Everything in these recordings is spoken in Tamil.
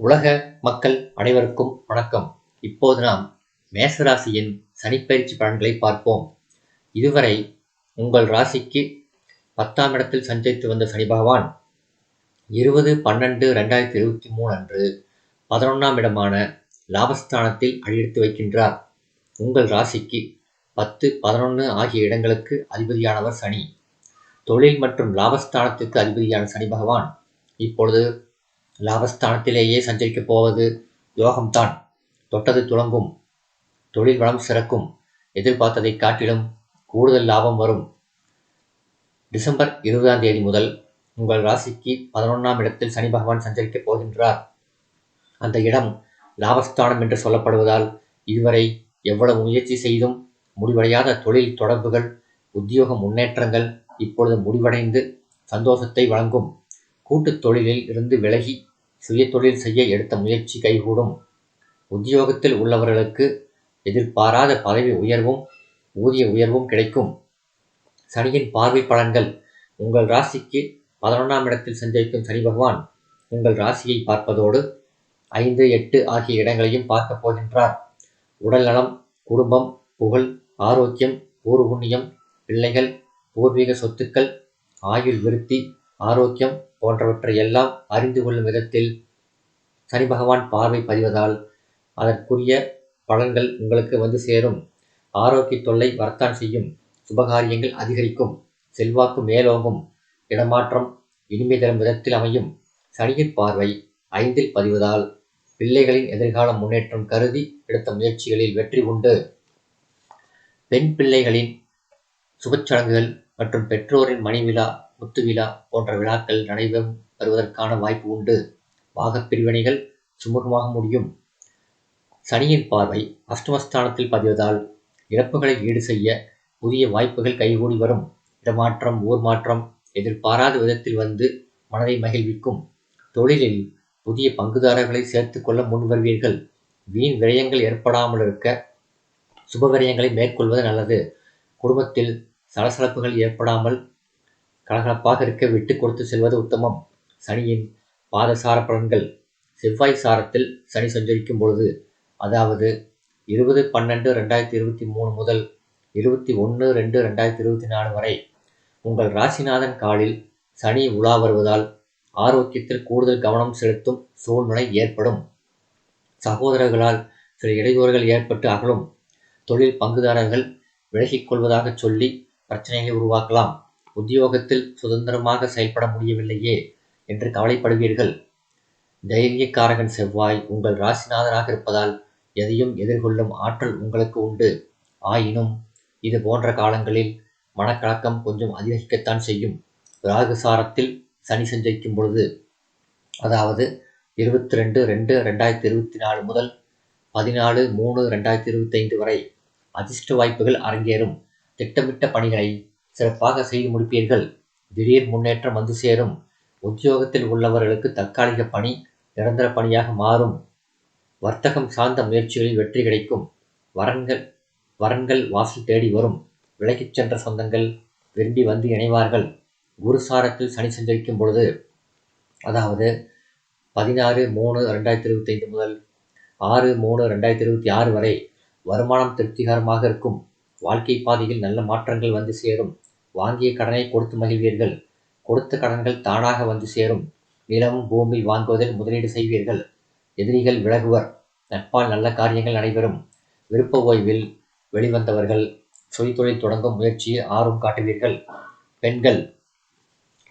உலக மக்கள் அனைவருக்கும் வணக்கம். இப்போது நாம் மேசராசியின் சனிப்பெயர்ச்சி பலன்களை பார்ப்போம். இதுவரை உங்கள் ராசிக்கு 10ஆம் இடத்தில் சஞ்சரித்து வந்த சனி பகவான் 20/12/2023 அன்று 11ஆம் இடமான லாபஸ்தானத்தில் அடியெடுத்து வைக்கின்றார். உங்கள் ராசிக்கு 10, 11 ஆகிய இடங்களுக்கு அதிபதியானவர் சனி. தொழில் மற்றும் லாபஸ்தானத்திற்கு அதிபதியான சனி பகவான் இப்பொழுது லாபஸ்தானத்திலேயே சஞ்சரிக்கப் போவது யோகம்தான். தொட்டது துலங்கும், தொழில் வளம் சிறக்கும், எதிர்பார்த்ததை காட்டிலும் கூடுதல் லாபம் வரும். டிசம்பர் 20ஆம் தேதி முதல் உங்கள் ராசிக்கு 11ஆம் இடத்தில் சனி பகவான் சஞ்சரிக்கப் போகின்றார். அந்த இடம் லாபஸ்தானம் என்று சொல்லப்படுவதால் இதுவரை எவ்வளவு முயற்சி செய்தும் முடிவடையாத தொழில் தொடர்புகள், உத்தியோக முன்னேற்றங்கள் இப்பொழுது முடிவடைந்து சந்தோஷத்தை வழங்கும். கூட்டுத் தொழிலில் இருந்து விலகி சுய தொழில் செய்ய எடுத்த முயற்சி கைகூடும். உத்தியோகத்தில் உள்ளவர்களுக்கு எதிர்பாராத பதவி உயர்வும் ஊதிய உயர்வும் கிடைக்கும். சனியின் பார்வை பலன்கள். உங்கள் ராசிக்கு 11ஆம் இடத்தில் சஞ்சரிக்கும் சனி பகவான் உங்கள் ராசியை பார்ப்பதோடு 5, 8 ஆகிய இடங்களையும் பார்க்கப் போகின்றார். உடல் நலம், குடும்பம், புகழ், ஆரோக்கியம், பூர்வ புண்ணியம், பிள்ளைகள், பூர்வீக சொத்துக்கள், ஆயுள் விருத்தி, ஆரோக்கியம் போன்றவற்றை எல்லாம் அறிந்து கொள்ளும் விதத்தில் சனி பகவான் பார்வை பதிவதால் அதற்குரிய பலன்கள் உங்களுக்கு வந்து சேரும். ஆரோக்கிய தொல்லை வரத்தான் செய்யும். சுபகாரியங்கள் அதிகரிக்கும். செல்வாக்கு மேலோங்கும். இடமாற்றம் இனிமை தரும் விதத்தில் அமையும். சனியின் பார்வை 5இல் பதிவதால் பிள்ளைகளின் எதிர்கால முன்னேற்றம் கருதி எடுத்த முயற்சிகளில் வெற்றி உண்டு. பெண் பிள்ளைகளின் சுபச்சடங்குகள் மற்றும் பெற்றோரின் மணி விழா, முத்து விழா போன்ற விழாக்கள் நடைபெறும் வருவதற்கான வாய்ப்பு உண்டு. பாகப்பிரிவினைகள் சுமூகமாக முடியும். சனியின் பார்வை அஷ்டமஸ்தானத்தில் பதிவதால் இழப்புகளை ஈடு செய்ய புதிய வாய்ப்புகள் கைகூடி வரும். இடமாற்றம், ஊர் மாற்றம் எதிர்பாராத விதத்தில் வந்து மனதை மகிழ்விக்கும். தொழிலில் புதிய பங்குதாரர்களை சேர்த்துக் கொள்ள முன்வருவீர்கள். வீண் விரயங்கள் ஏற்படாமல் இருக்க சுப விரயங்களை மேற்கொள்வது நல்லது. குடும்பத்தில் சலசலப்புகள் ஏற்படாமல் கலகலப்பாக இருக்க விட்டு கொடுத்து செல்வது உத்தமம். சனியின் பாதசார பலன்கள். செவ்வாய் சாரத்தில் சனி சஞ்சரிக்கும் பொழுது, அதாவது 20/12/2023 முதல் 21/2/2024 வரை உங்கள் ராசிநாதன் காலில் சனி உலா வருவதால் ஆரோக்கியத்தில் கூடுதல் கவனம் செலுத்தும் சூழ்நிலை ஏற்படும். சகோதரர்களால் சில இடையூறுகள் ஏற்பட்டு அகலும். தொழில் பங்குதாரர்கள் விலகிக் கொள்வதாக சொல்லி பிரச்சனைகளை உருவாக்கலாம். உத்தியோகத்தில் சுதந்திரமாக செயல்பட முடியவில்லையே என்று கவலைப்படுவீர்கள். தைரியக்காரகன் செவ்வாய் உங்கள் ராசிநாதனாக இருப்பதால் எதையும் எதிர்கொள்ளும் ஆற்றல் உங்களுக்கு உண்டு. ஆயினும் இது போன்ற காலங்களில் மனக்கலக்கம் கொஞ்சம் அதிகரிக்கத்தான் செய்யும். ராகு சாரத்தில் சனி சஞ்சரிக்கும் பொழுது, அதாவது 22/2/2024 முதல் 14/3/2025 வரை அதிர்ஷ்ட வாய்ப்புகள் அரங்கேறும். திட்டமிட்ட பணிகளை சிறப்பாக செய்து முடிப்பீர்கள். திடீர் முன்னேற்றம் வந்து சேரும். உத்தியோகத்தில் உள்ளவர்களுக்கு தற்காலிக பணி நிரந்தர பணியாக மாறும். வர்த்தகம் சார்ந்த முயற்சிகளில் வெற்றி கிடைக்கும். வரன்கள் வாசல் தேடி வரும். விலகிச் சென்ற சொந்தங்கள் விரும்பி வந்து இணைவார்கள். குருசாரத்தில் சனி சஞ்சரிக்கும் பொழுது, அதாவது 16/3/2025 முதல் 6/3/2026 வரை வருமானம் திருப்திகரமாக இருக்கும். வாழ்க்கை பாதையில் நல்ல மாற்றங்கள் வந்து சேரும். வாங்கிய கடனை கொடுத்து மகிழ்வீர்கள். கொடுத்த கடன்கள் தானாக வந்து சேரும். நிலம், பூமி வாங்குவதில் முதலீடு செய்வீர்கள். எதிரிகள் விலகுவர். நட்பால் நல்ல காரியங்கள் நடைபெறும். விருப்ப ஓய்வில் வெளிவந்தவர்கள் சுயதொழில் தொடங்கும் முயற்சியில் ஆர்வம் காட்டுவீர்கள். பெண்கள்,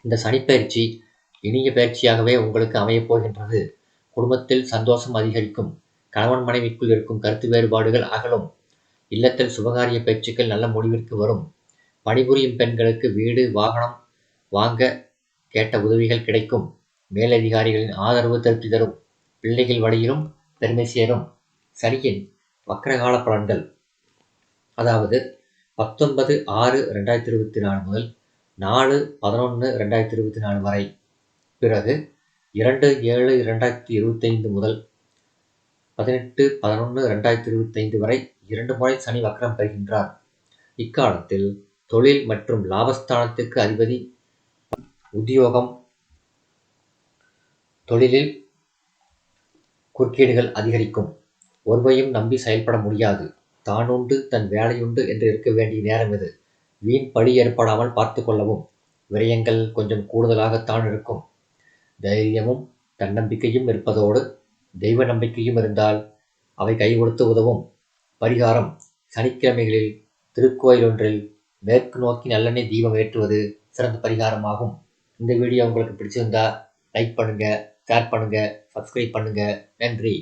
இந்த சனிப்பெயர்ச்சி இனிய பயிற்சியாகவே உங்களுக்கு அமையப் போகின்றது. குடும்பத்தில் சந்தோஷம் அதிகரிக்கும். கணவன் மனைவிக்குள் இருக்கும் கருத்து வேறுபாடுகள் அகலும். இல்லத்தில் சுபகாரிய பேச்சுக்கள் நல்ல முடிவிற்கு வரும். பணிபுரியும் பெண்களுக்கு வீடு, வாகனம் வாங்க கேட்ட உதவிகள் கிடைக்கும். மேலதிகாரிகளின் ஆதரவு திருப்தி தரும். பிள்ளைகள் வழியிலும் பெருமை சேரும். சனியின் வக்ரகால பலன்கள். அதாவது 19/6/2024 முதல் 4/11/2024 வரை. பிறகு 2/7/2025 முதல் 18/11/2025 வரை 2 முறை சனி வக்ரம் பெறுகின்றார். இக்காலத்தில் தொழில் மற்றும் லாபஸ்தானத்திற்கு அதிபதி உத்தியோகம், தொழிலில் குறுக்கீடுகள் அதிகரிக்கும். ஒருவரையும் நம்பி செயல்பட முடியாது. தானுண்டு தன் வேலையுண்டு என்று இருக்க வேண்டிய நேரம் இது. வீண் பழி ஏற்படாமல் பார்த்து கொள்ளவும். விரயங்கள் கொஞ்சம் கூடுதலாகத்தான் இருக்கும். தைரியமும் தன்னம்பிக்கையும் இருப்பதோடு தெய்வ நம்பிக்கையும் இருந்தால் அவை கை கொடுத்து உதவும். பரிகாரம்: சனிக்கிழமைகளில் திருக்கோயிலொன்றில் மேற்கு நோக்கி நல்லெண்ணெய் தீபம் ஏற்றுவது சிறந்த பரிகாரமாகும். இந்த வீடியோ உங்களுக்கு பிடிச்சிருந்தா லைக் பண்ணுங்க, ஷேர் பண்ணுங்க, சப்ஸ்கிரைப் பண்ணுங்க. நன்றி.